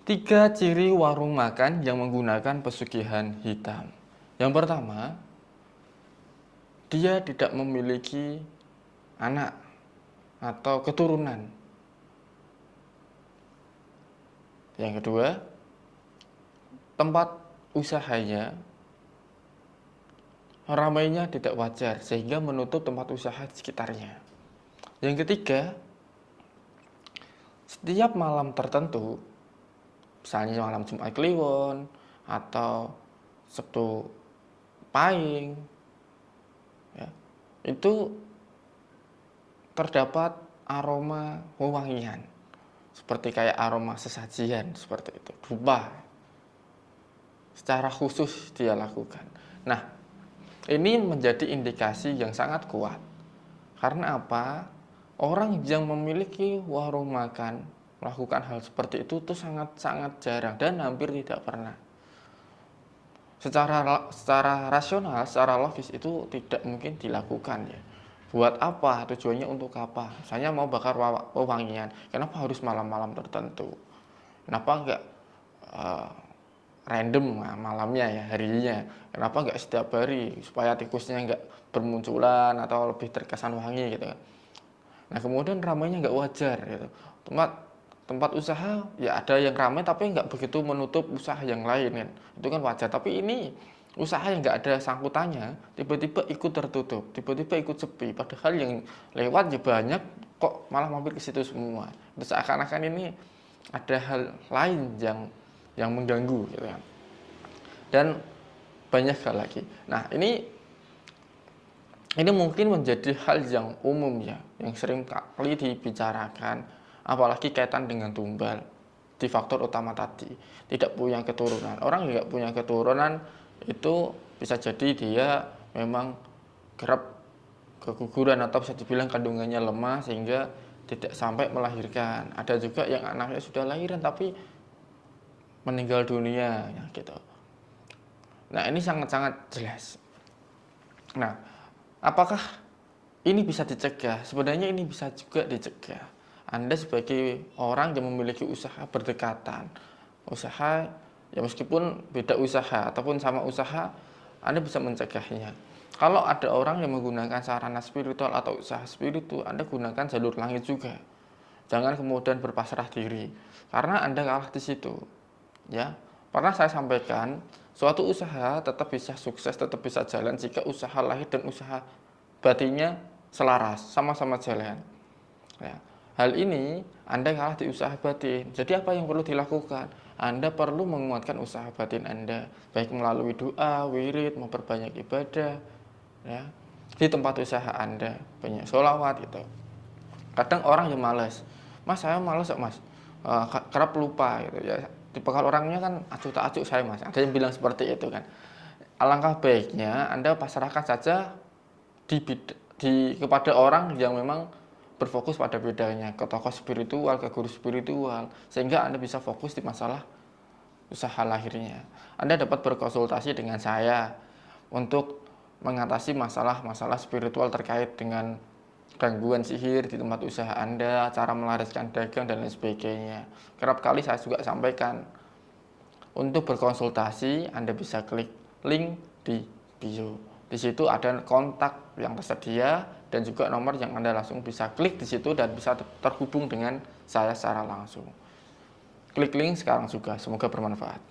Tiga ciri warung makan yang menggunakan pesugihan hitam. Yang pertama, dia tidak memiliki anak atau keturunan. Yang kedua, tempat usahanya ramainya tidak wajar sehingga menutup tempat usaha di sekitarnya. Yang ketiga, setiap malam tertentu, misalnya malam Jumat Kliwon atau Sabtu Pahing, ya, itu terdapat aroma wewangian seperti kayak aroma sesajian seperti itu, dupa secara khusus dia lakukan. Nah, ini menjadi indikasi yang sangat kuat. Karena apa? Orang yang memiliki warung makan melakukan hal seperti itu tuh sangat-sangat jarang dan hampir tidak pernah. Secara rasional, secara logis itu tidak mungkin dilakukan ya. Buat apa? Tujuannya untuk apa? Misalnya mau bakar wewangian, kenapa harus malam-malam tertentu? Kenapa enggak uh, random malamnya ya, harinya? Kenapa enggak setiap hari supaya tikusnya enggak bermunculan atau lebih terkesan wangi gitu kan? Nah kemudian ramainya nggak wajar gitu. Tempat usaha ya ada yang ramai tapi nggak begitu menutup usaha yang lain kan. Itu kan wajar. Tapi ini usaha yang nggak ada sangkutannya tiba-tiba ikut tertutup, tiba-tiba ikut sepi. Padahal yang lewat ya banyak kok malah mampir ke situ semua. Terus seakan-akan ini ada hal lain yang mengganggu gitu kan. Dan banyak hal lagi. Nah ini mungkin menjadi hal yang umum ya, yang sering kali dibicarakan, apalagi kaitan dengan tumbal di faktor utama tadi, tidak punya keturunan. Orang yang tidak punya keturunan itu bisa jadi dia memang kerap keguguran atau bisa dibilang kandungannya lemah sehingga tidak sampai melahirkan. Ada juga yang anaknya sudah lahiran tapi meninggal dunia ya gitu. Nah, ini sangat-sangat jelas. Nah, apakah ini bisa dicegah? Sebenarnya ini bisa juga dicegah. Anda sebagai orang yang memiliki usaha berdekatan, usaha ya meskipun beda usaha ataupun sama usaha, Anda bisa mencegahnya. Kalau ada orang yang menggunakan sarana spiritual atau usaha spiritual, Anda gunakan jalur langit juga. Jangan kemudian berpasrah diri, karena Anda kalah di situ. Ya, pernah saya sampaikan, suatu usaha tetap bisa sukses, tetap bisa jalan jika usaha lahir dan usaha batinnya selaras, sama-sama jalan. Ya. Hal ini Anda kalah di usaha batin. Jadi apa yang perlu dilakukan? Anda perlu menguatkan usaha batin Anda, baik melalui doa, wirid, memperbanyak ibadah, ya, di tempat usaha Anda, banyak sholawat gitu. Kadang orang yang malas, Mas saya malas kok Mas, kerap lupa gitu ya. Tipikal orangnya kan acuh tak acuh saya Mas. Ada yang bilang seperti itu kan. Alangkah baiknya Anda pasrahkan saja kepada orang yang memang berfokus pada bedanya, ke tokoh spiritual, ke guru spiritual, sehingga Anda bisa fokus di masalah usaha lahirnya. Anda dapat berkonsultasi dengan saya untuk mengatasi masalah-masalah spiritual terkait dengan gangguan sihir di tempat usaha Anda, cara melariskan dagang dan lain sebagainya. Kerap kali saya juga sampaikan, untuk berkonsultasi Anda bisa klik link di bio. Di situ ada kontak yang tersedia dan juga nomor yang Anda langsung bisa klik di situ dan bisa terhubung dengan saya secara langsung. Klik link sekarang juga, semoga bermanfaat.